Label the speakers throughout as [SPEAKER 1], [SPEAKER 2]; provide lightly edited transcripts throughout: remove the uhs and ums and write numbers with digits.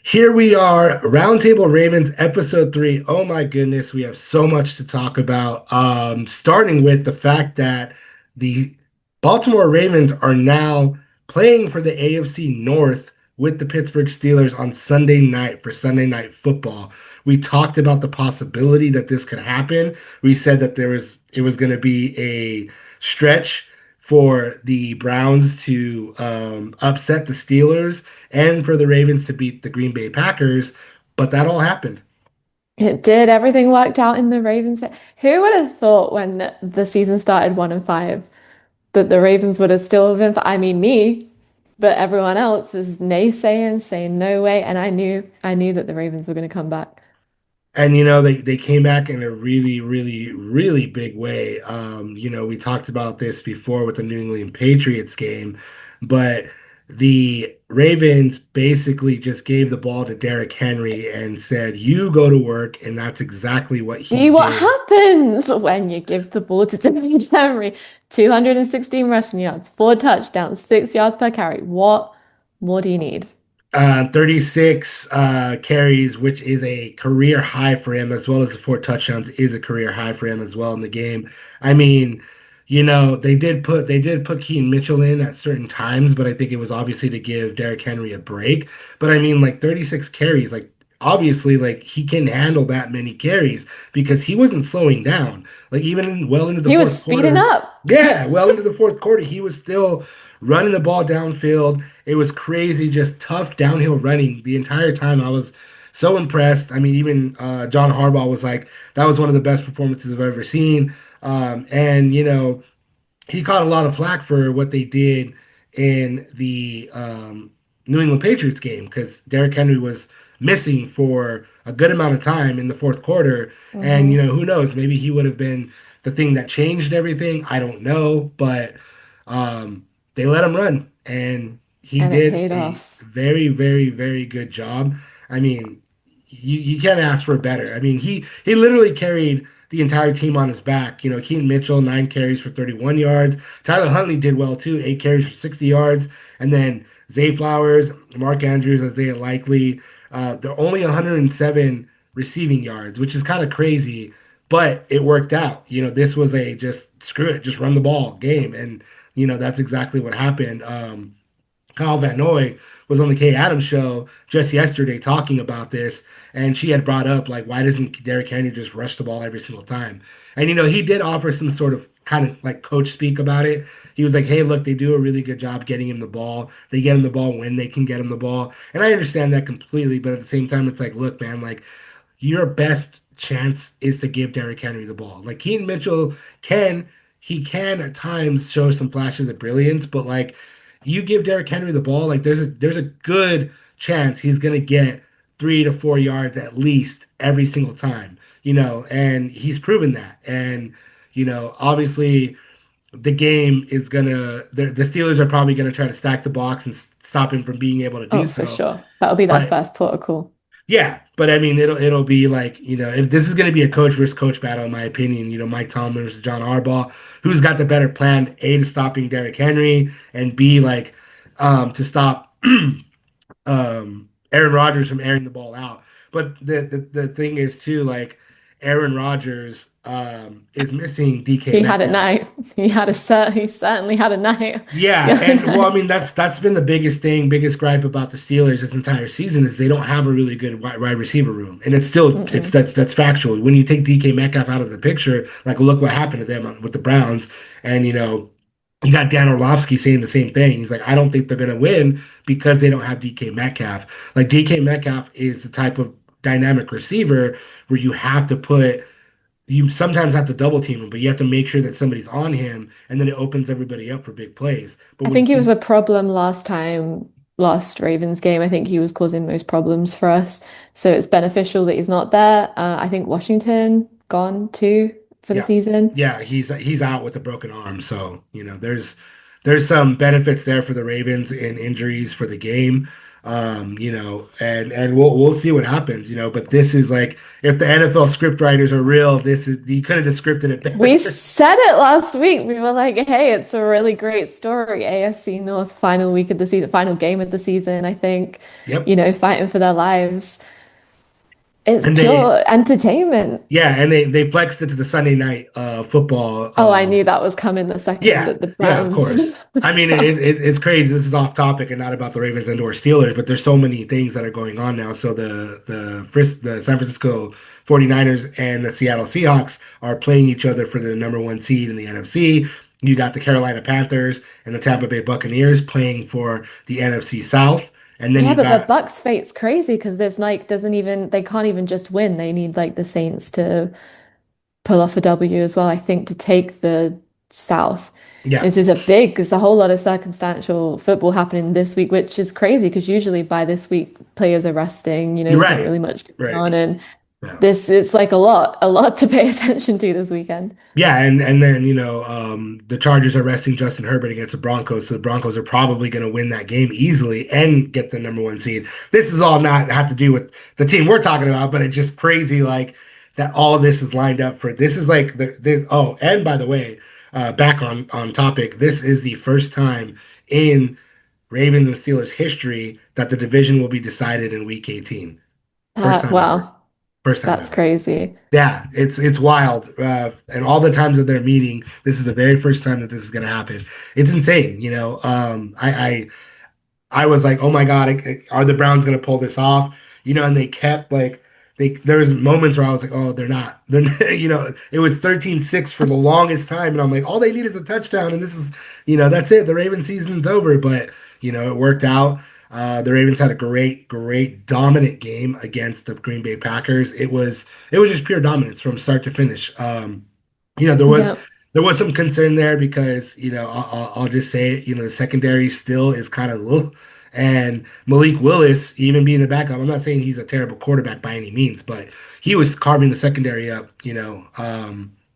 [SPEAKER 1] Here we are, Roundtable Ravens, episode 3. Oh my goodness, we have so much to talk about. Starting with the fact that the Baltimore Ravens are now playing for the AFC North with the Pittsburgh Steelers on Sunday night for Sunday Night Football. We talked about the possibility that this could happen. We said that it was going to be a stretch for the Browns to upset the Steelers and for the Ravens to beat the Green Bay Packers, but that all happened.
[SPEAKER 2] It did. Everything worked out in the Ravens. Who would have thought when the season started 1-5 that the Ravens would have still been, I mean, me, but everyone else was naysaying, saying no way. And I knew that the Ravens were going to come back.
[SPEAKER 1] And they came back in a really, really, really big way. We talked about this before with the New England Patriots game, but the Ravens basically just gave the ball to Derrick Henry and said, "You go to work," and that's exactly what he
[SPEAKER 2] See what
[SPEAKER 1] did.
[SPEAKER 2] happens when you give the ball to David Henry. 216 rushing yards, 4 touchdowns, 6 yards per carry. What more do you need?
[SPEAKER 1] 36 carries, which is a career high for him, as well as the 4 touchdowns is a career high for him as well in the game. I mean, they did put Keaton Mitchell in at certain times, but I think it was obviously to give Derrick Henry a break. But I mean, like 36 carries, like obviously, like he can handle that many carries because he wasn't slowing down. Like well into the
[SPEAKER 2] He was
[SPEAKER 1] fourth
[SPEAKER 2] speeding
[SPEAKER 1] quarter,
[SPEAKER 2] up.
[SPEAKER 1] yeah, well into the fourth quarter, he was still running the ball downfield. It was crazy, just tough downhill running the entire time. I was so impressed. I mean, even John Harbaugh was like, that was one of the best performances I've ever seen. And he caught a lot of flack for what they did in the New England Patriots game because Derrick Henry was missing for a good amount of time in the fourth quarter. And,
[SPEAKER 2] Hmm.
[SPEAKER 1] who knows? Maybe he would have been the thing that changed everything. I don't know. But they let him run. And he
[SPEAKER 2] And it
[SPEAKER 1] did
[SPEAKER 2] paid
[SPEAKER 1] a
[SPEAKER 2] off.
[SPEAKER 1] very, very, very good job. I mean, you can't ask for better. I mean, he literally carried the entire team on his back. Keaton Mitchell, 9 carries for 31 yards. Tyler Huntley did well too, 8 carries for 60 yards. And then Zay Flowers, Mark Andrews, Isaiah Likely, they're only 107 receiving yards, which is kind of crazy, but it worked out. This was a just screw it, just run the ball game. And, that's exactly what happened. Kyle Van Noy was on the Kay Adams show just yesterday talking about this, and she had brought up like, why doesn't Derrick Henry just rush the ball every single time? And he did offer some sort of kind of like coach speak about it. He was like, hey, look, they do a really good job getting him the ball. They get him the ball when they can get him the ball, and I understand that completely. But at the same time, it's like, look, man, like your best chance is to give Derrick Henry the ball. Like Keaton Mitchell can at times show some flashes of brilliance, but like you give Derrick Henry the ball, like there's a good chance he's gonna get 3 to 4 yards at least every single time, and he's proven that. And obviously the game is the Steelers are probably gonna try to stack the box and stop him from being able to do
[SPEAKER 2] Oh, for
[SPEAKER 1] so.
[SPEAKER 2] sure. That'll be their
[SPEAKER 1] But
[SPEAKER 2] first protocol.
[SPEAKER 1] yeah, but I mean, it'll be like this is going to be a coach versus coach battle, in my opinion. Mike Tomlin versus John Harbaugh, who's got the better plan? A, to stopping Derrick Henry, and B, like to stop Aaron Rodgers from airing the ball out. But the thing is too, like Aaron Rodgers is missing DK
[SPEAKER 2] He had a
[SPEAKER 1] Metcalf.
[SPEAKER 2] night. He certainly had a night
[SPEAKER 1] Yeah,
[SPEAKER 2] the other
[SPEAKER 1] and well, I
[SPEAKER 2] night.
[SPEAKER 1] mean that's been the biggest thing, biggest gripe about the Steelers this entire season is they don't have a really good wide receiver room, and it's
[SPEAKER 2] Mm-mm.
[SPEAKER 1] that's factual. When you take DK Metcalf out of the picture, like look what happened to them with the Browns, and you got Dan Orlovsky saying the same thing. He's like, I don't think they're gonna win because they don't have DK Metcalf. Like DK Metcalf is the type of dynamic receiver where you sometimes have to double team him, but you have to make sure that somebody's on him, and then it opens everybody up for big plays. But
[SPEAKER 2] I
[SPEAKER 1] when
[SPEAKER 2] think it was
[SPEAKER 1] he,
[SPEAKER 2] a problem last Ravens game. I think he was causing most problems for us. So it's beneficial that he's not there. I think Washington gone too for the
[SPEAKER 1] yeah,
[SPEAKER 2] season.
[SPEAKER 1] yeah, he's out with a broken arm, so there's some benefits there for the Ravens in injuries for the game. And we'll see what happens, but this is like if the NFL script writers are real, this is you could have just scripted it
[SPEAKER 2] We
[SPEAKER 1] better.
[SPEAKER 2] said it last week. We were like, hey, it's a really great story. AFC North final week of the season, final game of the season, I think,
[SPEAKER 1] Yep.
[SPEAKER 2] fighting for their lives. It's
[SPEAKER 1] And they
[SPEAKER 2] pure entertainment.
[SPEAKER 1] Yeah, and they flexed it to the Sunday night football.
[SPEAKER 2] Oh, I knew that was coming the second
[SPEAKER 1] Yeah,
[SPEAKER 2] that the
[SPEAKER 1] yeah, of
[SPEAKER 2] Browns.
[SPEAKER 1] course. I mean, it's crazy. This is off topic and not about the Ravens and or Steelers, but there's so many things that are going on now. So the San Francisco 49ers and the Seattle Seahawks are playing each other for the number one seed in the NFC. You got the Carolina Panthers and the Tampa Bay Buccaneers playing for the NFC South. And then
[SPEAKER 2] Yeah,
[SPEAKER 1] you
[SPEAKER 2] but the
[SPEAKER 1] got
[SPEAKER 2] Bucks fate's crazy because there's like doesn't even they can't even just win. They need like the Saints to pull off a W as well, I think, to take the South.
[SPEAKER 1] yeah,
[SPEAKER 2] It's just a big, there's a whole lot of circumstantial football happening this week, which is crazy because usually by this week players are resting,
[SPEAKER 1] you're
[SPEAKER 2] there's not
[SPEAKER 1] right.
[SPEAKER 2] really much going
[SPEAKER 1] Right.
[SPEAKER 2] on. And
[SPEAKER 1] Yeah.
[SPEAKER 2] it's like a lot to pay attention to this weekend.
[SPEAKER 1] Yeah, and then the Chargers are resting Justin Herbert against the Broncos, so the Broncos are probably going to win that game easily and get the number one seed. This is all not have to do with the team we're talking about, but it's just crazy like that all of this is lined up for this is like this. Oh, and by the way, back on topic, this is the first time in Ravens and Steelers history that the division will be decided in Week 18. First time ever.
[SPEAKER 2] Wow,
[SPEAKER 1] First time
[SPEAKER 2] that's
[SPEAKER 1] ever.
[SPEAKER 2] crazy.
[SPEAKER 1] Yeah, it's wild. And all the times that they're meeting, this is the very first time that this is going to happen. It's insane, you know. I was like, oh my God, are the Browns going to pull this off? And they kept like there was moments where I was like, oh, they're not. They're it was 13-6 for the longest time, and I'm like, all they need is a touchdown, and this is, that's it. The Ravens season's over, but it worked out. The Ravens had a great dominant game against the Green Bay Packers. It was just pure dominance from start to finish. You know, there was
[SPEAKER 2] Yeah.
[SPEAKER 1] there was some concern there because I'll just say it. The secondary still is kind of low, and Malik Willis, even being the backup, I'm not saying he's a terrible quarterback by any means, but he was carving the secondary up,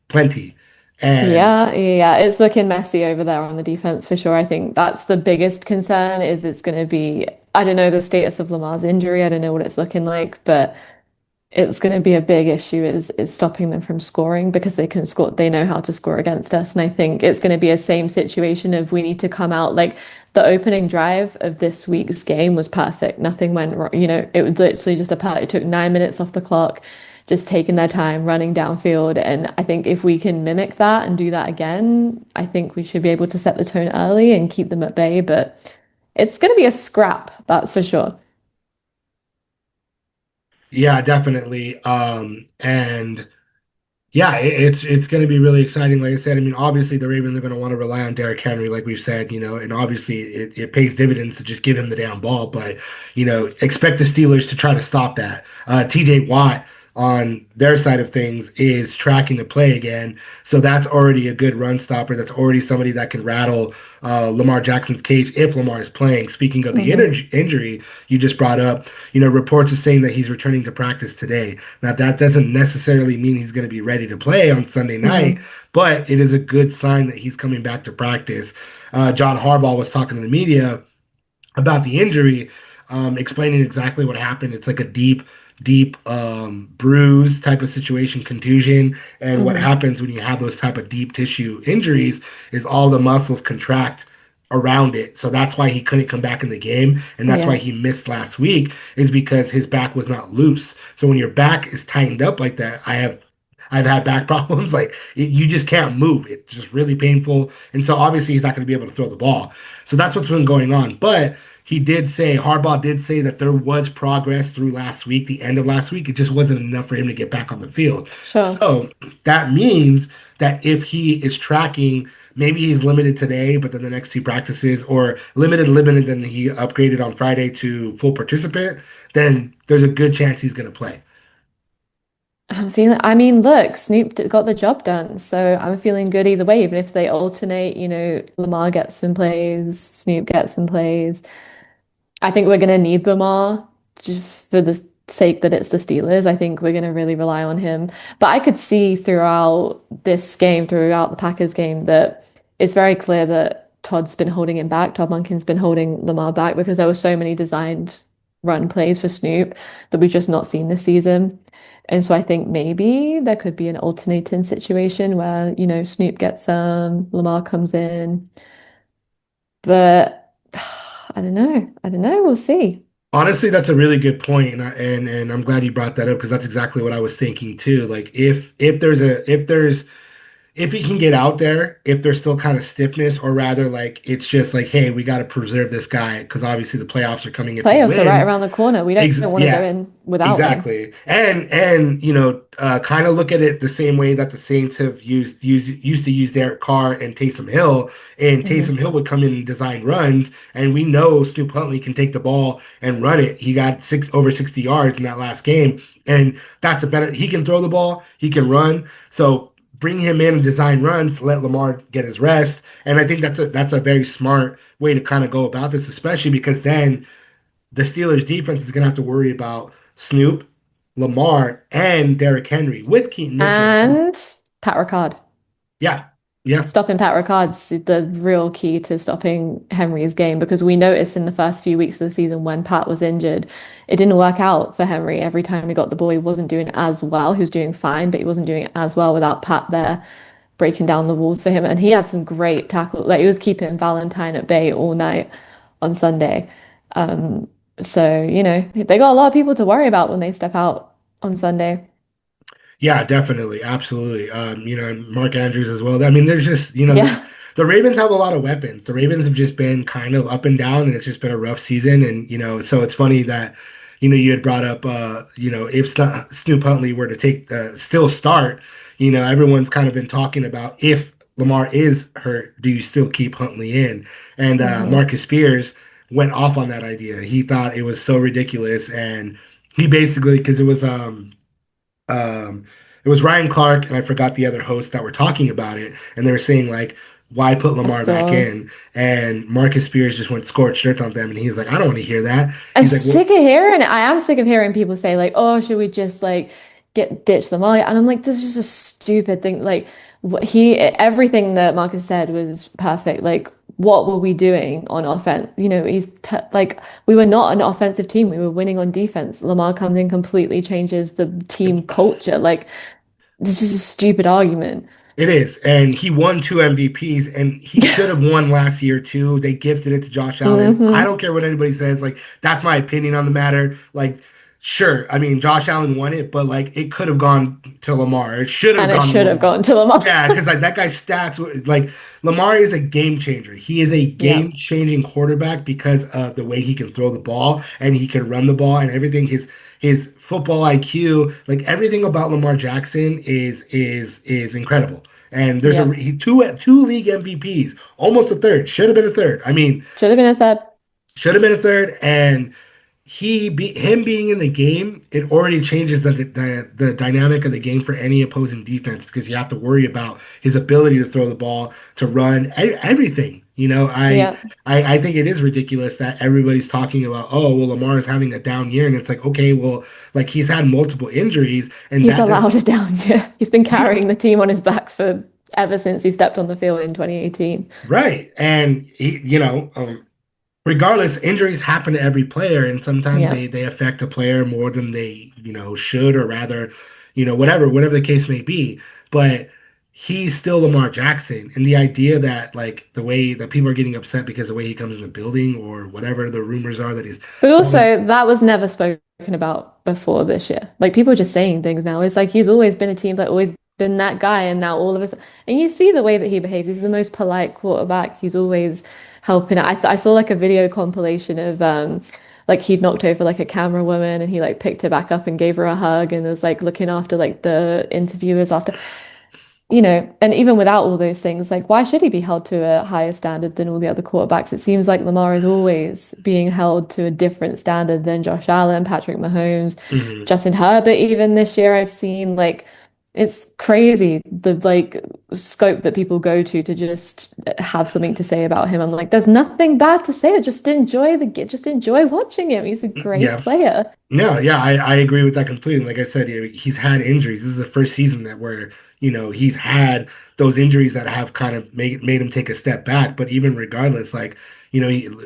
[SPEAKER 1] plenty. And
[SPEAKER 2] Yeah, yeah, it's looking messy over there on the defense for sure. I think that's the biggest concern is it's going to be, I don't know the status of Lamar's injury. I don't know what it's looking like, but it's going to be a big issue is stopping them from scoring because they can score, they know how to score against us. And I think it's going to be a same situation of we need to come out like the opening drive of this week's game was perfect. Nothing went wrong. It was literally just it took 9 minutes off the clock, just taking their time, running downfield. And I think if we can mimic that and do that again, I think we should be able to set the tone early and keep them at bay. But it's going to be a scrap, that's for sure.
[SPEAKER 1] yeah, definitely. And yeah, it's going to be really exciting. Like I said, I mean, obviously the Ravens are going to want to rely on Derrick Henry, like we've said, and obviously it pays dividends to just give him the damn ball. But expect the Steelers to try to stop that. T.J. Watt on their side of things is tracking to play again, so that's already a good run stopper. That's already somebody that can rattle Lamar Jackson's cage if Lamar is playing. Speaking of the
[SPEAKER 2] Hmm.
[SPEAKER 1] injury you just brought up, reports are saying that he's returning to practice today. Now, that doesn't necessarily mean he's going to be ready to play on Sunday night,
[SPEAKER 2] Hmm.
[SPEAKER 1] but it is a good sign that he's coming back to practice. John Harbaugh was talking to the media about the injury, explaining exactly what happened. It's like a deep bruise type of situation, contusion. And what
[SPEAKER 2] Hmm.
[SPEAKER 1] happens when you have those type of deep tissue injuries is all the muscles contract around it. So that's why he couldn't come back in the game. And that's why
[SPEAKER 2] Yeah.
[SPEAKER 1] he missed last week is because his back was not loose. So when your back is tightened up like that, I've had back problems. Like you just can't move. It's just really painful. And so obviously he's not going to be able to throw the ball. So that's what's been going on. But Harbaugh did say that there was progress through last week, the end of last week. It just wasn't enough for him to get back on the field.
[SPEAKER 2] Sure.
[SPEAKER 1] So that means that if he is tracking, maybe he's limited today, but then the next two practices, or limited, then he upgraded on Friday to full participant, then there's a good chance he's going to play.
[SPEAKER 2] I mean, look, got the job done. So I'm feeling good either way, even if they alternate, Lamar gets some plays, Snoop gets some plays. I think we're going to need Lamar just for the sake that it's the Steelers. I think we're going to really rely on him. But I could see throughout this game, throughout the Packers game, that it's very clear that Todd's been holding him back. Todd Monken's been holding Lamar back because there were so many designed run plays for Snoop that we've just not seen this season. And so I think maybe there could be an alternating situation where, Snoop gets some, Lamar comes in. But I don't know. I don't know. We'll see.
[SPEAKER 1] Honestly, that's a really good point, and I'm glad you brought that up because that's exactly what I was thinking too. Like if he can get out there, if there's still kind of stiffness, or rather like it's just like, hey, we got to preserve this guy because obviously the playoffs are coming if we
[SPEAKER 2] Playoffs are right
[SPEAKER 1] win.
[SPEAKER 2] around the corner. We don't want to go
[SPEAKER 1] Yeah,
[SPEAKER 2] in without one.
[SPEAKER 1] exactly. And kind of look at it the same way that the Saints have used to use Derek Carr and Taysom Hill, and
[SPEAKER 2] Hmm.
[SPEAKER 1] Taysom Hill would come in and design runs, and we know Snoop Huntley can take the ball and run it. He got over 60 yards in that last game, and that's the benefit. He can throw the ball, he can run. So bring him in and design runs, let Lamar get his rest. And I think that's a very smart way to kind of go about this, especially because then the Steelers defense is going to have to worry about Snoop, Lamar, and Derrick Henry with Keaton Mitchell.
[SPEAKER 2] And Pat Ricard.
[SPEAKER 1] Yeah, yeah,
[SPEAKER 2] Stopping Pat Ricard's the real key to stopping Henry's game because we noticed in the first few weeks of the season when Pat was injured, it didn't work out for Henry. Every time he got the ball, he wasn't doing as well. He was doing fine, but he wasn't doing it as well without Pat there breaking down the walls for him. And he had some great tackles. Like he was keeping Valentine at bay all night on Sunday. Um, so, they got a lot of people to worry about when they step out on Sunday.
[SPEAKER 1] yeah, definitely, absolutely. And Mark Andrews as well. I mean, there's just
[SPEAKER 2] Yeah.
[SPEAKER 1] the Ravens have a lot of weapons. The Ravens have just been kind of up and down, and it's just been a rough season. And so it's funny that you had brought up if Snoop Huntley were to take still start, everyone's kind of been talking about if Lamar is hurt, do you still keep Huntley in? And
[SPEAKER 2] Hmm.
[SPEAKER 1] Marcus Spears went off on that idea. He thought it was so ridiculous, and he basically because um, it was Ryan Clark and I forgot the other hosts that were talking about it, and they were saying like, why put
[SPEAKER 2] I
[SPEAKER 1] Lamar back
[SPEAKER 2] saw.
[SPEAKER 1] in? And Marcus Spears just went scorched earth on them, and he was like, I don't want to hear that.
[SPEAKER 2] I'm
[SPEAKER 1] He's like, well,
[SPEAKER 2] sick of hearing it. I am sick of hearing people say like, "Oh, should we just like get ditch them all?" And I'm like, "This is just a stupid thing." Like, everything that Marcus said was perfect. Like, what were we doing on offense? He's t like, we were not an offensive team. We were winning on defense. Lamar comes in, completely changes the team culture. Like, this is a stupid argument.
[SPEAKER 1] it is, and he won two MVPs, and he should have won last year too. They gifted it to Josh Allen. I
[SPEAKER 2] Hmm.
[SPEAKER 1] don't care what anybody says. Like that's my opinion on the matter. Like, sure, I mean Josh Allen won it, but like it could have gone to Lamar. It should have
[SPEAKER 2] And it
[SPEAKER 1] gone to
[SPEAKER 2] should have
[SPEAKER 1] Lamar.
[SPEAKER 2] gone to Lamar.
[SPEAKER 1] Yeah, because like that guy's stats, like Lamar is a game changer. He is a
[SPEAKER 2] Yeah.
[SPEAKER 1] game changing quarterback because of the way he can throw the ball and he can run the ball and everything. His football IQ, like everything about Lamar Jackson is incredible. And there's
[SPEAKER 2] Yeah.
[SPEAKER 1] two league MVPs, almost a third, should have been a third. I mean,
[SPEAKER 2] Should have been a third.
[SPEAKER 1] should have been a third, and him being in the game, it already changes the dynamic of the game for any opposing defense because you have to worry about his ability to throw the ball, to run, everything.
[SPEAKER 2] Yeah.
[SPEAKER 1] I think it is ridiculous that everybody's talking about, oh, well, Lamar is having a down year, and it's like, okay, well, like he's had multiple injuries, and
[SPEAKER 2] He's
[SPEAKER 1] that does
[SPEAKER 2] allowed it down. Yeah. He's been
[SPEAKER 1] he
[SPEAKER 2] carrying the team on his back for ever since he stepped on the field in 2018.
[SPEAKER 1] right, and regardless, injuries happen to every player, and sometimes
[SPEAKER 2] Yeah.
[SPEAKER 1] they affect a player more than they should, or rather, whatever the case may be. But he's still Lamar Jackson, and the idea that like the way that people are getting upset because the way he comes in the building or whatever the rumors are that he's
[SPEAKER 2] But
[SPEAKER 1] throwing.
[SPEAKER 2] also, that was never spoken about before this year. Like people are just saying things now. It's like he's always been a team that always been that guy, and now all of us. And you see the way that he behaves. He's the most polite quarterback. He's always helping. I saw like a video compilation of like he'd knocked over like a camera woman, and he like picked her back up and gave her a hug, and was like looking after like the interviewers after. And even without all those things, like why should he be held to a higher standard than all the other quarterbacks? It seems like Lamar is always being held to a different standard than Josh Allen, Patrick Mahomes,
[SPEAKER 1] Mhm.
[SPEAKER 2] Justin Herbert, even this year I've seen like it's crazy the like scope that people go to just have something to say about him. I'm like, there's nothing bad to say. Just enjoy watching him. He's a great
[SPEAKER 1] Yeah.
[SPEAKER 2] player.
[SPEAKER 1] No, yeah, I agree with that completely. Like I said, he's had injuries. This is the first season that where, he's had those injuries that have kind of made him take a step back. But even regardless, like,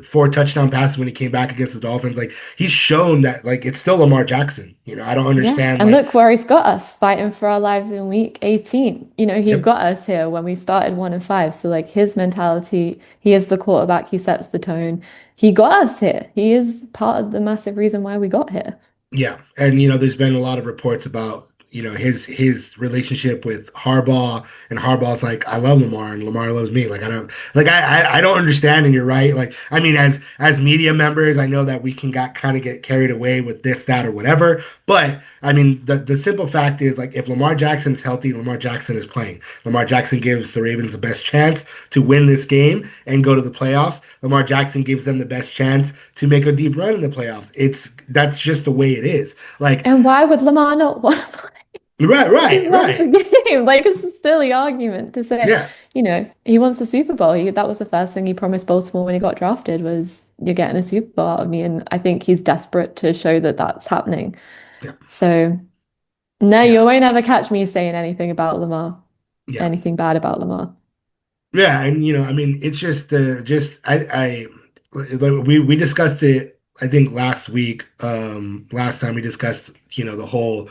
[SPEAKER 1] four touchdown passes when he came back against the Dolphins, like he's shown that like it's still Lamar Jackson. I don't
[SPEAKER 2] Yeah.
[SPEAKER 1] understand
[SPEAKER 2] And
[SPEAKER 1] like,
[SPEAKER 2] look where he's got us fighting for our lives in week 18. He
[SPEAKER 1] yep,
[SPEAKER 2] got us here when we started 1-5. So like his mentality, he is the quarterback, he sets the tone. He got us here. He is part of the massive reason why we got here.
[SPEAKER 1] yeah, and there's been a lot of reports about his relationship with Harbaugh, and Harbaugh's like, I love Lamar, and Lamar loves me. Like I don't understand, and you're right. Like I mean, as media members, I know that we can get carried away with this, that, or whatever. But I mean, the simple fact is like if Lamar Jackson is healthy, Lamar Jackson is playing. Lamar Jackson gives the Ravens the best chance to win this game and go to the playoffs. Lamar Jackson gives them the best chance to make a deep run in the playoffs. That's just the way it is. Like,
[SPEAKER 2] And why would Lamar not want to play?
[SPEAKER 1] right,
[SPEAKER 2] He
[SPEAKER 1] right,
[SPEAKER 2] loves the
[SPEAKER 1] right.
[SPEAKER 2] game. Like it's a silly argument to say,
[SPEAKER 1] Yeah,
[SPEAKER 2] he wants the Super Bowl. That was the first thing he promised Baltimore when he got drafted was you're getting a Super Bowl out of me. And I think he's desperate to show that that's happening.
[SPEAKER 1] yeah,
[SPEAKER 2] So no, you
[SPEAKER 1] yeah,
[SPEAKER 2] won't ever catch me saying anything about Lamar,
[SPEAKER 1] yeah,
[SPEAKER 2] anything bad about Lamar.
[SPEAKER 1] yeah. And I mean, it's just like, we discussed it. I think last week, last time we discussed, the whole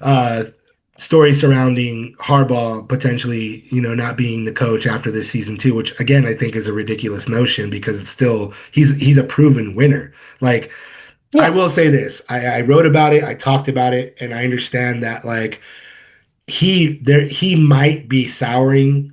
[SPEAKER 1] uh story surrounding Harbaugh potentially, not being the coach after this season too, which again I think is a ridiculous notion because it's still he's a proven winner. Like I
[SPEAKER 2] Yeah.
[SPEAKER 1] will say this, I wrote about it, I talked about it, and I understand that like he might be souring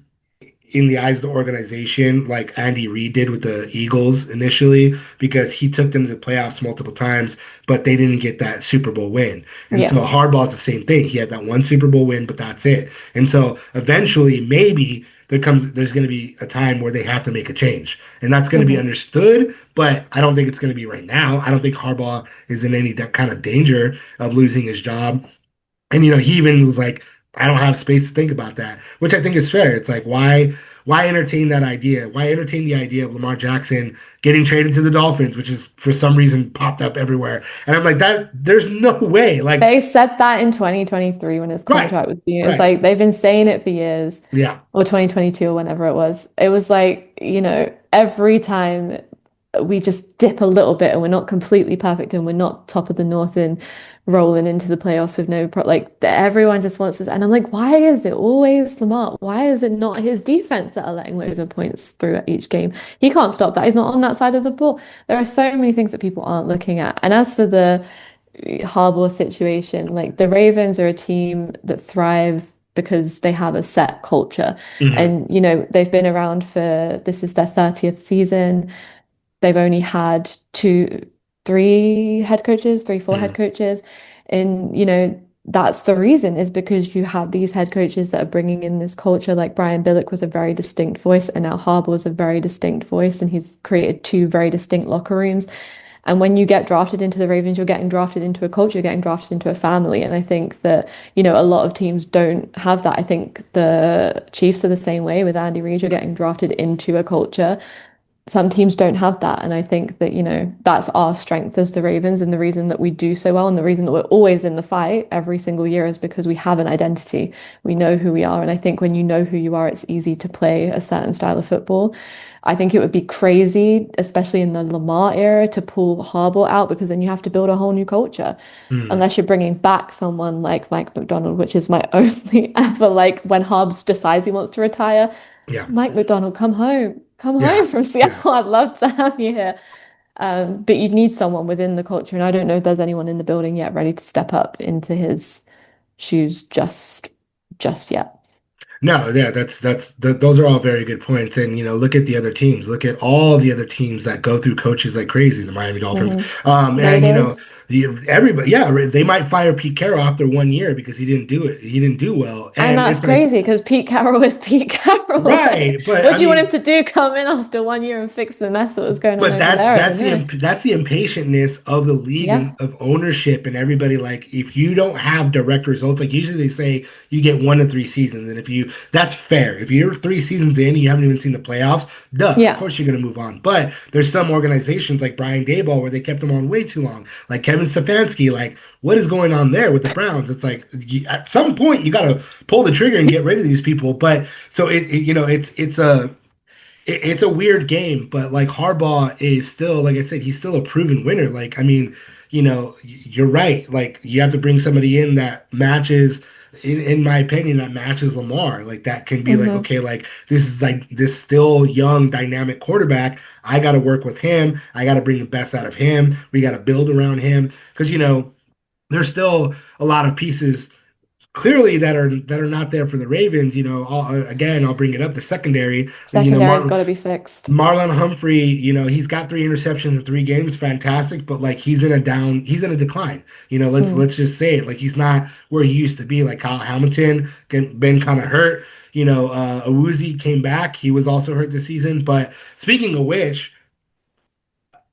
[SPEAKER 1] in the eyes of the organization, like Andy Reid did with the Eagles initially, because he took them to the playoffs multiple times, but they didn't get that Super Bowl win. And so
[SPEAKER 2] Yeah.
[SPEAKER 1] Harbaugh's the same thing. He had that one Super Bowl win, but that's it. And so eventually, maybe there's going to be a time where they have to make a change, and that's going to be
[SPEAKER 2] Hmm.
[SPEAKER 1] understood. But I don't think it's going to be right now. I don't think Harbaugh is in any kind of danger of losing his job. And he even was like, I don't have space to think about that, which I think is fair. It's like why entertain that idea? Why entertain the idea of Lamar Jackson getting traded to the Dolphins, which is for some reason popped up everywhere. And I'm like, that there's no way. Like,
[SPEAKER 2] They said that in 2023 when his
[SPEAKER 1] right,
[SPEAKER 2] contract was due. It's
[SPEAKER 1] right.
[SPEAKER 2] like they've been saying it for years,
[SPEAKER 1] Yeah.
[SPEAKER 2] or 2022 or whenever it was. It was like, every time we just dip a little bit and we're not completely perfect and we're not top of the North and rolling into the playoffs with no like everyone just wants this. And I'm like, why is it always Lamar? Why is it not his defense that are letting loads of points through at each game? He can't stop that. He's not on that side of the ball. There are so many things that people aren't looking at. And as for the Harbaugh situation, like the Ravens are a team that thrive because they have a set culture.
[SPEAKER 1] Hmm.
[SPEAKER 2] And, they've been around for this is their 30th season. They've only had three head coaches, three, four head
[SPEAKER 1] Hmm.
[SPEAKER 2] coaches. And, that's the reason is because you have these head coaches that are bringing in this culture. Like Brian Billick was a very distinct voice, and now Harbaugh is a very distinct voice, and he's created two very distinct locker rooms. And when you get drafted into the Ravens, you're getting drafted into a culture, you're getting drafted into a family. And I think that, a lot of teams don't have that. I think the Chiefs are the same way with Andy Reid. You're getting drafted into a culture. Some teams don't have that. And I think that, that's our strength as the Ravens. And the reason that we do so well and the reason that we're always in the fight every single year is because we have an identity. We know who we are. And I think when you know who you are, it's easy to play a certain style of football. I think it would be crazy, especially in the Lamar era, to pull Harbaugh out because then you have to build a whole new culture.
[SPEAKER 1] Hmm.
[SPEAKER 2] Unless you're bringing back someone like Mike McDonald, which is my only ever like when Hobbs decides he wants to retire.
[SPEAKER 1] Yeah.
[SPEAKER 2] Mike McDonald, come home. Come
[SPEAKER 1] Yeah.
[SPEAKER 2] home from
[SPEAKER 1] Yeah.
[SPEAKER 2] Seattle. I'd love to have you here. But you'd need someone within the culture. And I don't know if there's anyone in the building yet ready to step up into his shoes just yet.
[SPEAKER 1] No, yeah, those are all very good points. And look at the other teams. Look at all the other teams that go through coaches like crazy. The Miami Dolphins,
[SPEAKER 2] Mhm.
[SPEAKER 1] and
[SPEAKER 2] Raiders.
[SPEAKER 1] everybody. Yeah, they might fire Pete Carroll after 1 year because he didn't do it. He didn't do well,
[SPEAKER 2] And
[SPEAKER 1] and
[SPEAKER 2] that's
[SPEAKER 1] it's like,
[SPEAKER 2] crazy because Pete Carroll is Pete Carroll.
[SPEAKER 1] right, but
[SPEAKER 2] What
[SPEAKER 1] I
[SPEAKER 2] do you want him
[SPEAKER 1] mean,
[SPEAKER 2] to do? Come in after 1 year and fix the mess that was going on
[SPEAKER 1] but
[SPEAKER 2] over
[SPEAKER 1] that's
[SPEAKER 2] there? I don't
[SPEAKER 1] that's the
[SPEAKER 2] know.
[SPEAKER 1] that's the impatientness of the league
[SPEAKER 2] Yeah.
[SPEAKER 1] and of ownership and everybody. Like, if you don't have direct results, like usually they say you get 1 to 3 seasons, and if you that's fair. If you're 3 seasons in and you haven't even seen the playoffs, duh, of
[SPEAKER 2] Yeah.
[SPEAKER 1] course you're gonna move on. But there's some organizations like Brian Daboll where they kept him on way too long. Like Kevin Stefanski, like what is going on there with the Browns? It's like at some point you got to pull the trigger and get rid of these people. But so it's a weird game, but like Harbaugh is still, like I said, he's still a proven winner. Like, I mean, you're right. Like, you have to bring somebody in that matches, in my opinion, that matches Lamar. Like, that can be like,
[SPEAKER 2] Hmm.
[SPEAKER 1] okay, like this is like this still young, dynamic quarterback. I got to work with him. I got to bring the best out of him. We got to build around him because there's still a lot of pieces clearly that are not there for the Ravens. Again, I'll bring it up the secondary.
[SPEAKER 2] Secondary's got to be fixed.
[SPEAKER 1] Marlon Humphrey, he's got 3 interceptions in 3 games, fantastic, but like he's in a decline. Let's
[SPEAKER 2] Mm.
[SPEAKER 1] let's just say it. Like he's not where he used to be. Like Kyle Hamilton been kind of hurt. Awuzie came back. He was also hurt this season. But speaking of which,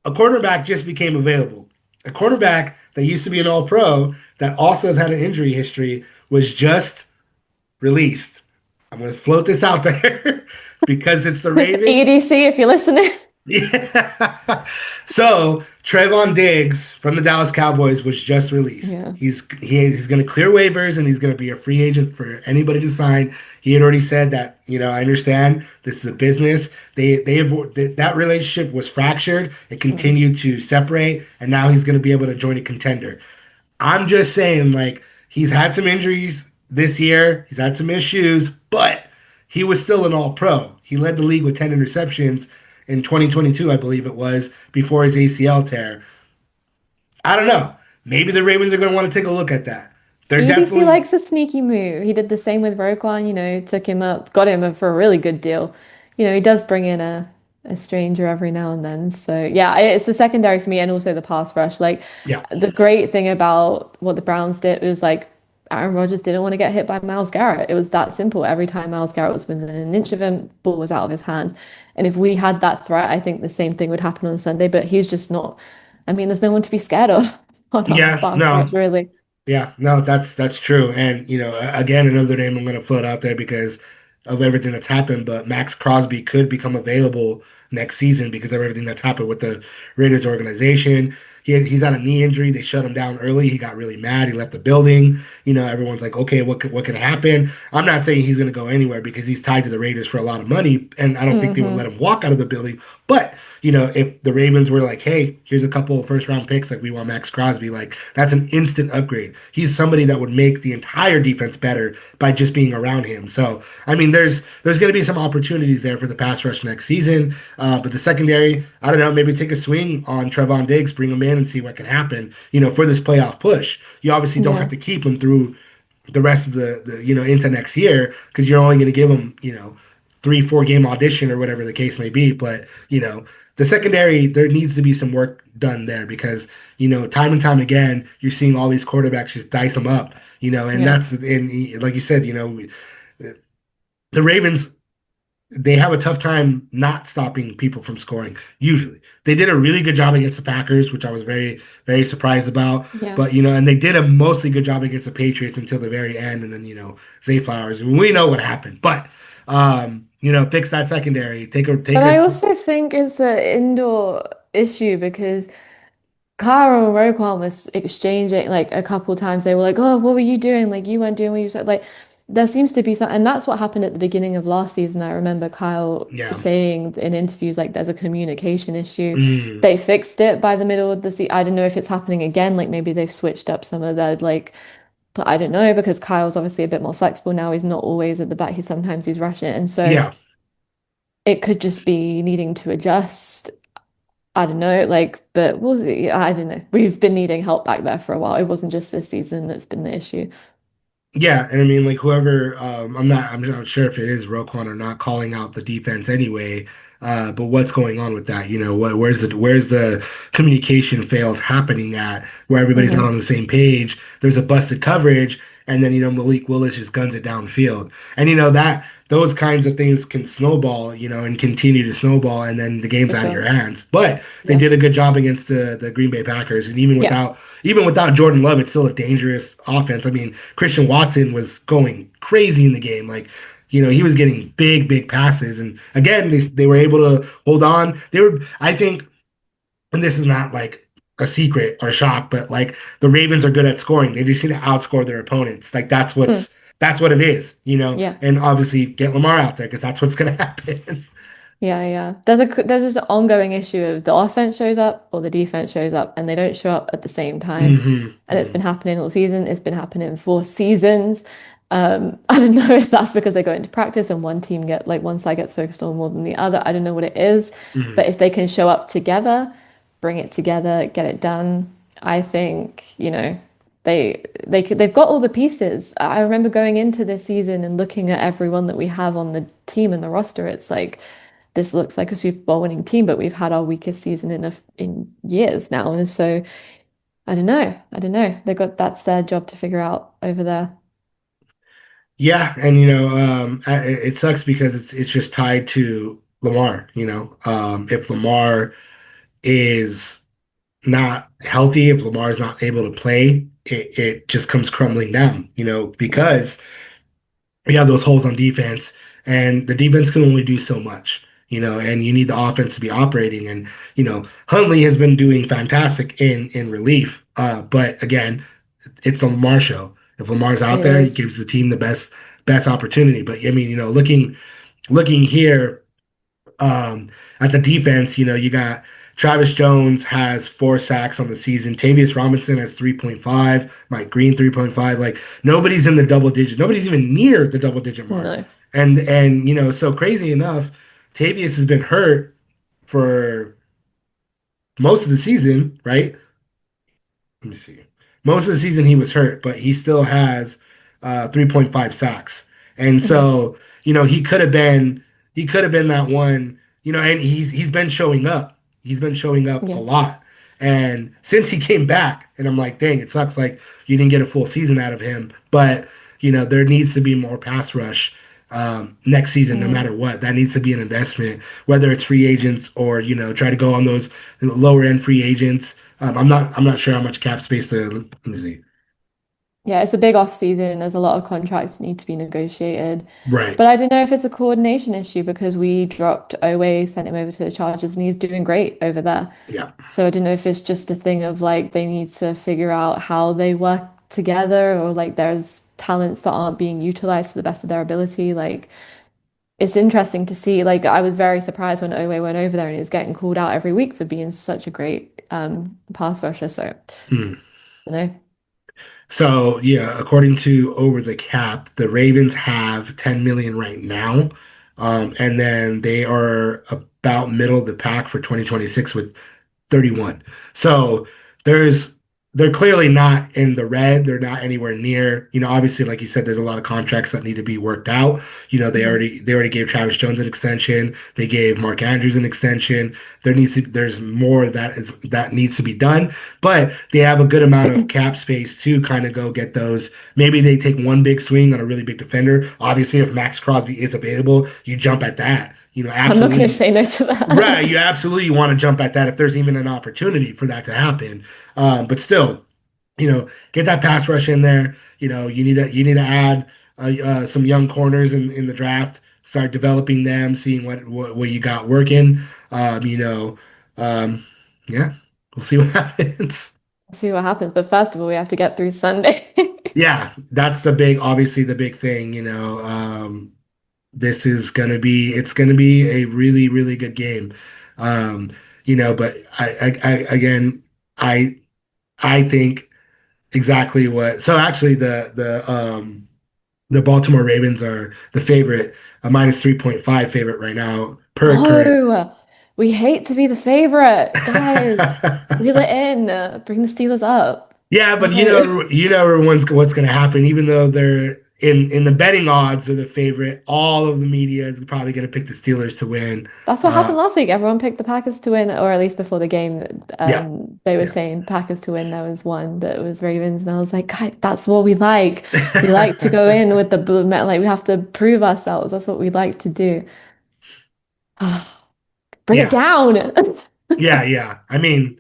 [SPEAKER 1] a quarterback just became available. A quarterback that used to be an All Pro that also has had an injury history was just released. I'm going to float this out there because it's the Ravens.
[SPEAKER 2] EDC, if you're listening.
[SPEAKER 1] Yeah. So Trayvon Diggs from the Dallas Cowboys was just released.
[SPEAKER 2] Yeah.
[SPEAKER 1] He's going to clear waivers and he's going to be a free agent for anybody to sign. He had already said that, I understand this is a business. That relationship was fractured. It
[SPEAKER 2] Mm.
[SPEAKER 1] continued to separate, and now he's going to be able to join a contender. I'm just saying, like, he's had some injuries this year. He's had some issues, but he was still an all pro. He led the league with 10 interceptions in 2022, I believe it was, before his ACL tear. I don't know. Maybe the Ravens are going to want to take a look at that. They're
[SPEAKER 2] EDC
[SPEAKER 1] definitely,
[SPEAKER 2] likes a sneaky move. He did the same with Roquan, took him up, got him for a really good deal. He does bring in a stranger every now and then. So yeah, it's the secondary for me and also the pass rush. Like
[SPEAKER 1] yeah,
[SPEAKER 2] the great thing about what the Browns did was like Aaron Rodgers didn't want to get hit by Myles Garrett. It was that simple. Every time Myles Garrett was within an inch of him, ball was out of his hands. And if we had that threat, I think the same thing would happen on Sunday. But he's just not. I mean, there's no one to be scared of on our
[SPEAKER 1] yeah,
[SPEAKER 2] pass rush,
[SPEAKER 1] no.
[SPEAKER 2] really.
[SPEAKER 1] Yeah, no, that's true. And again, another name I'm going to float out there because of everything that's happened. But Max Crosby could become available next season because of everything that's happened with the Raiders organization. He's had a knee injury. They shut him down early. He got really mad. He left the building. Everyone's like, okay, what can happen? I'm not saying he's going to go anywhere because he's tied to the Raiders for a lot of money, and I don't think they would
[SPEAKER 2] Hmm.
[SPEAKER 1] let him walk out of the building. But if the Ravens were like, hey, here's a couple of first round picks, like we want Max Crosby, like that's an instant upgrade. He's somebody that would make the entire defense better by just being around him. So, I mean, there's going to be some opportunities there for the pass rush next season. But the secondary, I don't know, maybe take a swing on Trevon Diggs, bring him in and see what can happen, for this playoff push. You obviously don't have
[SPEAKER 2] Yeah.
[SPEAKER 1] to keep him through the rest of the into next year because you're only going to give him 3-4 game audition or whatever the case may be. But the secondary, there needs to be some work done there because time and time again you're seeing all these quarterbacks just dice them up. And
[SPEAKER 2] Yeah.
[SPEAKER 1] like you said, the Ravens, they have a tough time not stopping people from scoring. Usually, they did a really good job against the Packers, which I was very, very surprised about.
[SPEAKER 2] Yeah.
[SPEAKER 1] But and they did a mostly good job against the Patriots until the very end, and then Zay Flowers. And we know what happened. But fix that secondary. Take
[SPEAKER 2] But
[SPEAKER 1] a
[SPEAKER 2] I also think it's an indoor issue because Cara and Roquan was exchanging like a couple times. They were like, "Oh, what were you doing? Like you weren't doing what you said." Like there seems to be some, and that's what happened at the beginning of last season. I remember Kyle
[SPEAKER 1] yeah.
[SPEAKER 2] saying in interviews like there's a communication issue.
[SPEAKER 1] Mm,
[SPEAKER 2] They fixed it by the middle of the season. I don't know if it's happening again. Like maybe they've switched up some of their like, but I don't know because Kyle's obviously a bit more flexible now. He's not always at the back. He's rushing it, and so
[SPEAKER 1] yeah.
[SPEAKER 2] it could just be needing to adjust. I don't know, like, but we'll see. I don't know. We've been needing help back there for a while. It wasn't just this season that's been the issue.
[SPEAKER 1] Yeah, and I mean, like whoever, I'm not sure if it is Roquan or not calling out the defense anyway. But what's going on with that? Where's the communication fails happening at where everybody's not
[SPEAKER 2] Hmm.
[SPEAKER 1] on the same page? There's a busted coverage, and then Malik Willis just guns it downfield, and that those kinds of things can snowball, and continue to snowball, and then the game's
[SPEAKER 2] For
[SPEAKER 1] out of your
[SPEAKER 2] sure.
[SPEAKER 1] hands. But they
[SPEAKER 2] Yeah.
[SPEAKER 1] did a good job against the Green Bay Packers, and even
[SPEAKER 2] Yeah.
[SPEAKER 1] without Jordan Love, it's still a dangerous offense. I mean, Christian Watson was going crazy in the game. Like, he was getting big, big passes. And again, they were able to hold on. I think, and this is not like a secret or a shock, but like the Ravens are good at scoring. They just need to outscore their opponents. Like
[SPEAKER 2] Hmm.
[SPEAKER 1] that's what it is,
[SPEAKER 2] Yeah.
[SPEAKER 1] and obviously get Lamar out there because that's what's going to happen.
[SPEAKER 2] Yeah, yeah. There's just an ongoing issue of the offense shows up or the defense shows up and they don't show up at the same time. And it's been
[SPEAKER 1] Hmm.
[SPEAKER 2] happening all season. It's been happening for seasons. I don't know if that's because they go into practice and one side gets focused on more than the other. I don't know what it is.
[SPEAKER 1] Hmm.
[SPEAKER 2] But if they can show up together, bring it together, get it done, I think, they've got all the pieces. I remember going into this season and looking at everyone that we have on the team and the roster. It's like this looks like a Super Bowl winning team, but we've had our weakest season in years now. And so I don't know. I don't know. That's their job to figure out over there.
[SPEAKER 1] Yeah, and it sucks because it's just tied to Lamar. If Lamar is not healthy, if Lamar is not able to play, it just comes crumbling down. Because we have those holes on defense, and the defense can only do so much. And you need the offense to be operating. And Huntley has been doing fantastic in relief. But again, it's the Lamar show. If Lamar's out
[SPEAKER 2] It
[SPEAKER 1] there, he
[SPEAKER 2] is.
[SPEAKER 1] gives the team the best opportunity. But I mean, looking here at the defense, you got Travis Jones has 4 sacks on the season. Tavius Robinson has 3.5. Mike Green 3.5. Like nobody's in the double digit. Nobody's even near the double digit mark.
[SPEAKER 2] No.
[SPEAKER 1] And so crazy enough, Tavius has been hurt for most of the season, right? Let me see. Most of the season he was hurt, but he still has 3.5 sacks. And
[SPEAKER 2] Mhm.
[SPEAKER 1] so, he could have been that one, and he's been showing up. He's been showing up a
[SPEAKER 2] Yeah.
[SPEAKER 1] lot. And since he came back, and I'm like, dang, it sucks like you didn't get a full season out of him. But, there needs to be more pass rush next season, no
[SPEAKER 2] Mm.
[SPEAKER 1] matter what. That needs to be an investment, whether it's free agents or try to go on those lower end free agents. I'm not sure how much cap space to. Let me see.
[SPEAKER 2] Yeah, it's a big off season. There's a lot of contracts that need to be negotiated.
[SPEAKER 1] Right.
[SPEAKER 2] But I don't know if it's a coordination issue because we dropped Owe, sent him over to the Chargers, and he's doing great over there.
[SPEAKER 1] Yeah.
[SPEAKER 2] So I don't know if it's just a thing of like they need to figure out how they work together or like there's talents that aren't being utilized to the best of their ability. Like it's interesting to see. Like I was very surprised when Owe went over there and he was getting called out every week for being such a great pass rusher. So,
[SPEAKER 1] Hmm.
[SPEAKER 2] you know.
[SPEAKER 1] So yeah, according to Over the Cap, the Ravens have 10 million right now, and then they are about middle of the pack for 2026 with 31. So there's they're clearly not in the red. They're not anywhere near. Obviously, like you said, there's a lot of contracts that need to be worked out.
[SPEAKER 2] Mhm.
[SPEAKER 1] They already gave Travis Jones an extension. They gave Mark Andrews an extension. There's more that needs to be done, but they have a good amount of cap space to kind of go get those. Maybe they take one big swing on a really big defender. Obviously, if Max Crosby is available, you jump at that.
[SPEAKER 2] I'm not going to
[SPEAKER 1] Absolutely.
[SPEAKER 2] say no to
[SPEAKER 1] Right,
[SPEAKER 2] that.
[SPEAKER 1] you absolutely want to jump at that if there's even an opportunity for that to happen. But still, get that pass rush in there. You need to add some young corners in the draft. Start developing them, seeing what you got working. Um, you know, um, yeah, we'll see what happens.
[SPEAKER 2] See what happens. But first of all, we have to get through Sunday.
[SPEAKER 1] Yeah, that's obviously the big thing. This is it's gonna be a really, really good game. Um, but again, I I think exactly what. So actually, the Baltimore Ravens are the favorite, a minus 3.5 favorite right now per current.
[SPEAKER 2] No, we hate to be the favorite. Guys, reel it in. Bring the Steelers up.
[SPEAKER 1] Yeah, but
[SPEAKER 2] No.
[SPEAKER 1] everyone's what's going to happen. Even though they're in the betting odds, they're the favorite. All of the media is probably going to pick the Steelers to win.
[SPEAKER 2] That's what
[SPEAKER 1] Uh,
[SPEAKER 2] happened last week. Everyone picked the Packers to win, or at least before the game,
[SPEAKER 1] yeah,
[SPEAKER 2] they were
[SPEAKER 1] yeah.
[SPEAKER 2] saying Packers to win. There was one that was Ravens, and I was like, God, that's what we like. We like to go in with the blue metal. Like we have to prove ourselves. That's what we like to do. Bring it
[SPEAKER 1] Yeah,
[SPEAKER 2] down.
[SPEAKER 1] yeah. I mean,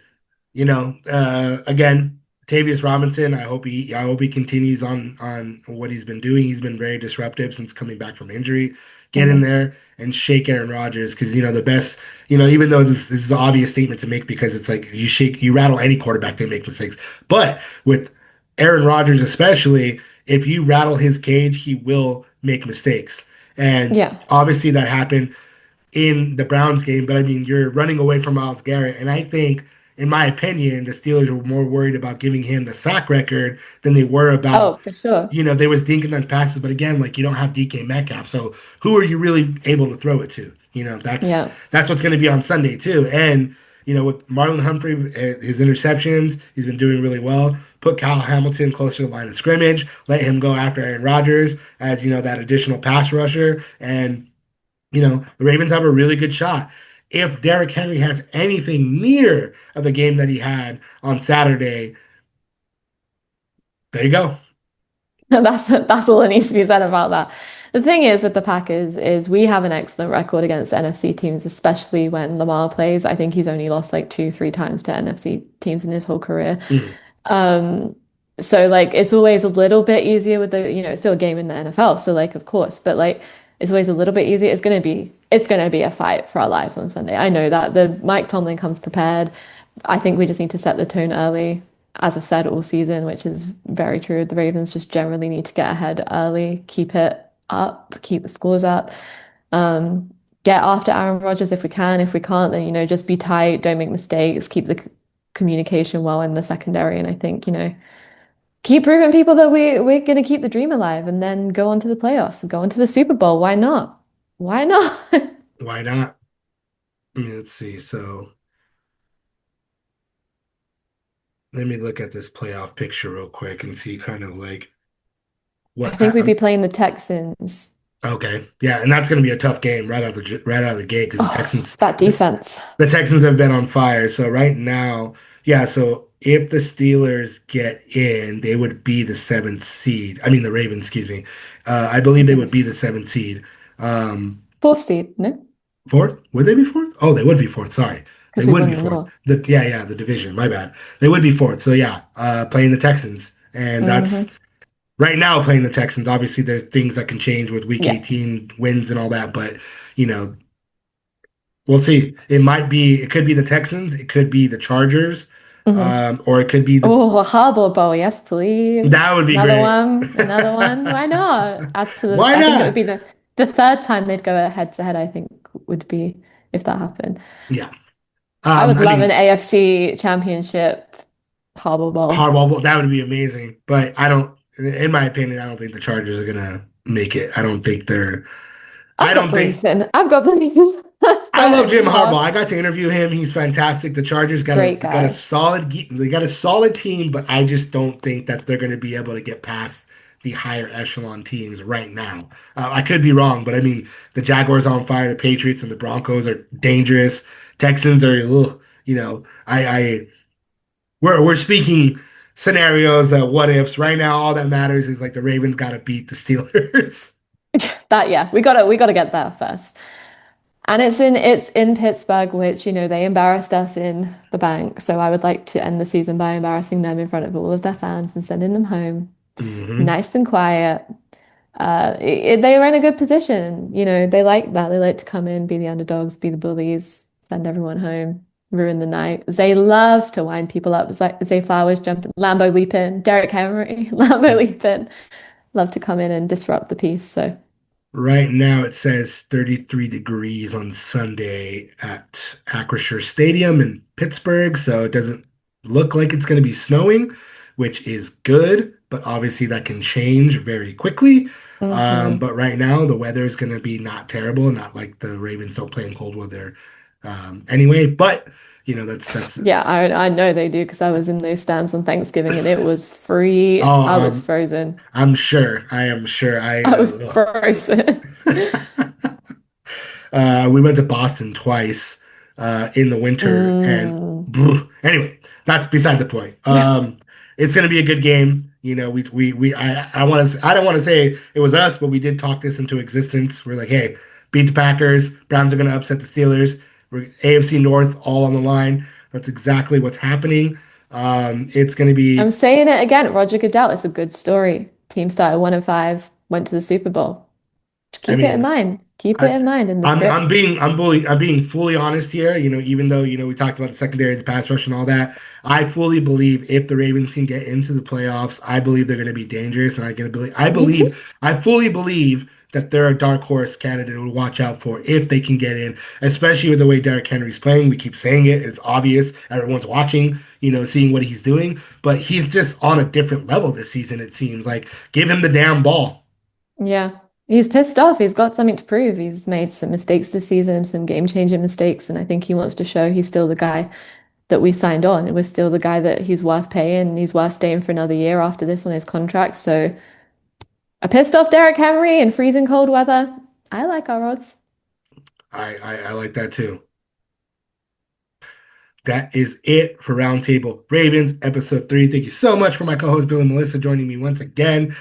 [SPEAKER 1] again, Tavius Robinson, I hope he continues on what he's been doing. He's been very disruptive since coming back from injury. Get in
[SPEAKER 2] Mhm.
[SPEAKER 1] there and shake Aaron Rodgers because the best, even though this is an obvious statement to make because it's like you rattle any quarterback, they make mistakes. But with Aaron Rodgers especially, if you rattle his cage, he will make mistakes. And
[SPEAKER 2] Yeah.
[SPEAKER 1] obviously that happened in the Browns game, but I mean, you're running away from Myles Garrett. And I think, in my opinion, the Steelers were more worried about giving him the sack record than they were about,
[SPEAKER 2] Oh, for sure.
[SPEAKER 1] they was dinking on passes. But again, like you don't have DK Metcalf. So who are you really able to throw it to?
[SPEAKER 2] Yeah.
[SPEAKER 1] That's what's going to be on Sunday too. And, with Marlon Humphrey, his interceptions, he's been doing really well. Put Kyle Hamilton closer to the line of scrimmage. Let him go after Aaron Rodgers as, that additional pass rusher. And the Ravens have a really good shot. If Derrick Henry has anything near of the game that he had on Saturday, there you go.
[SPEAKER 2] That's all that needs to be said about that. The thing is with the Packers is we have an excellent record against NFC teams, especially when Lamar plays. I think he's only lost like two, three times to NFC teams in his whole career.
[SPEAKER 1] Mm,
[SPEAKER 2] Um, so like it's always a little bit easier with it's still a game in the NFL, so like of course, but like it's always a little bit easier. It's gonna be a fight for our lives on Sunday. I know that. The Mike Tomlin comes prepared. I think we just need to set the tone early, as I've said all season, which is very true. The Ravens just generally need to get ahead early, keep it up, keep the scores up. Um, get after Aaron Rodgers if we can. If we can't, then just be tight, don't make mistakes, keep the communication well in the secondary, and I think keep proving people that we're gonna keep the dream alive, and then go on to the playoffs, go into the Super Bowl. Why not? Why not?
[SPEAKER 1] why not? Let's see. So let me look at this playoff picture real quick and see kind of like
[SPEAKER 2] I
[SPEAKER 1] what.
[SPEAKER 2] think we'd be playing the Texans.
[SPEAKER 1] Okay, yeah, and that's going to be a tough game right out of the gate because
[SPEAKER 2] Oh, that defense.
[SPEAKER 1] the Texans have been on fire. So right now, yeah. So if the Steelers get in, they would be the seventh seed. I mean, the Ravens, excuse me. I believe they
[SPEAKER 2] Be the
[SPEAKER 1] would be the seventh seed. Um,
[SPEAKER 2] fourth seed, no?
[SPEAKER 1] Fourth? Would they be fourth? Oh, they would be fourth. Sorry, they
[SPEAKER 2] Because we
[SPEAKER 1] would
[SPEAKER 2] won
[SPEAKER 1] be
[SPEAKER 2] the
[SPEAKER 1] fourth.
[SPEAKER 2] North.
[SPEAKER 1] The division. My bad. They would be fourth. So yeah, playing the Texans, and that's
[SPEAKER 2] Hmm.
[SPEAKER 1] right now playing the Texans. Obviously, there's things that can change with Week
[SPEAKER 2] Yeah.
[SPEAKER 1] 18 wins and all that, but you know, we'll see. It could be the Texans, it could be the Chargers,
[SPEAKER 2] Hmm.
[SPEAKER 1] or it could be
[SPEAKER 2] Oh, Harbaugh Bowl, yes, please.
[SPEAKER 1] that would be
[SPEAKER 2] Another
[SPEAKER 1] great.
[SPEAKER 2] one, another one. Why not?
[SPEAKER 1] Why
[SPEAKER 2] I think it would
[SPEAKER 1] not?
[SPEAKER 2] be the third time they'd go head to head, I think would be if that happened.
[SPEAKER 1] Yeah.
[SPEAKER 2] I would
[SPEAKER 1] I
[SPEAKER 2] love an
[SPEAKER 1] mean,
[SPEAKER 2] AFC championship Harbaugh Bowl.
[SPEAKER 1] Harbaugh, that would be amazing, but in my opinion, I don't think the Chargers are gonna make it. I
[SPEAKER 2] I've got
[SPEAKER 1] don't think
[SPEAKER 2] belief in I've got belief in
[SPEAKER 1] I love
[SPEAKER 2] certain
[SPEAKER 1] Jim Harbaugh. I
[SPEAKER 2] halves.
[SPEAKER 1] got to interview him. He's fantastic. The Chargers
[SPEAKER 2] Great guy.
[SPEAKER 1] they got a solid team, but I just don't think that they're going to be able to get past the higher echelon teams right now. I could be wrong, but I mean the Jaguars are on fire. The Patriots and the Broncos are dangerous. Texans are, ugh, I we're speaking scenarios that what ifs. Right now, all that matters is like the Ravens got to beat the Steelers.
[SPEAKER 2] That yeah, we gotta get there first. And it's in Pittsburgh, which, they embarrassed us in the bank. So I would like to end the season by embarrassing them in front of all of their fans and sending them home
[SPEAKER 1] Hmm.
[SPEAKER 2] nice and quiet. They were in a good position. They like that. They like to come in, be the underdogs, be the bullies, send everyone home, ruin the night. Zay loves to wind people up. It's like Zay Flowers jumping, Lambo leap in, Derrick Henry, Lambo leap in. Love to come in and disrupt the peace. So
[SPEAKER 1] Right now it says 33 degrees on Sunday at Acrisure Stadium in Pittsburgh, so it doesn't look like it's going to be snowing, which is good, but obviously that can change very quickly.
[SPEAKER 2] mhm.
[SPEAKER 1] But right now the weather is going to be not terrible, not like the Ravens don't play in cold weather anyway, but that's
[SPEAKER 2] Yeah, I know they do because I was in those stands on Thanksgiving and it was free.
[SPEAKER 1] oh
[SPEAKER 2] I was frozen.
[SPEAKER 1] I am sure
[SPEAKER 2] I was frozen.
[SPEAKER 1] we went to Boston twice in the winter, and
[SPEAKER 2] Mm.
[SPEAKER 1] anyway, that's beside the point. It's going to be a good game. I don't want to say it was us, but we did talk this into existence. We're like, hey, beat the Packers. Browns are going to upset the Steelers. We're AFC North all on the line. That's exactly what's happening. It's going to
[SPEAKER 2] I'm
[SPEAKER 1] be,
[SPEAKER 2] saying it again. Roger Goodell is a good story. Team started 1-5, went to the Super Bowl. Just
[SPEAKER 1] I
[SPEAKER 2] keep it in
[SPEAKER 1] mean,
[SPEAKER 2] mind. Keep it
[SPEAKER 1] I,
[SPEAKER 2] in mind in the
[SPEAKER 1] I'm
[SPEAKER 2] script.
[SPEAKER 1] being I'm being fully honest here. Even though we talked about the secondary, the pass rush, and all that, I fully believe if the Ravens can get into the playoffs, I believe they're going to be dangerous, and
[SPEAKER 2] Me too.
[SPEAKER 1] I fully believe that they're a dark horse candidate to watch out for if they can get in, especially with the way Derrick Henry's playing. We keep saying it; it's obvious. Everyone's watching, seeing what he's doing, but he's just on a different level this season. It seems like give him the damn ball.
[SPEAKER 2] Yeah. He's pissed off. He's got something to prove. He's made some mistakes this season, some game-changing mistakes, and I think he wants to show he's still the guy that we signed on. And we're still the guy that he's worth paying and he's worth staying for another year after this on his contract. So a pissed off Derrick Henry in freezing cold weather. I like our odds.
[SPEAKER 1] I like that too. That is it for Roundtable Ravens, episode 3. Thank you so much for my co-host Billie Melissa joining me once again.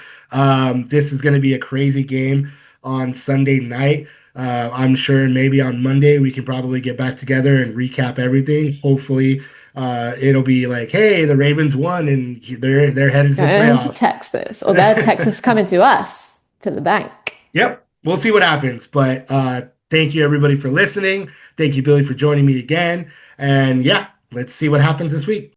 [SPEAKER 1] This is going to be a crazy game on Sunday night. I'm sure maybe on Monday we can probably get back together and recap everything. Hopefully, it'll be like, hey, the Ravens won and they're headed to the
[SPEAKER 2] Going to
[SPEAKER 1] playoffs.
[SPEAKER 2] Texas, or their Texas coming to us, to the bank.
[SPEAKER 1] Yep, we'll see what happens. But thank you everybody for listening. Thank you, Billy, for joining me again. And yeah, let's see what happens this week.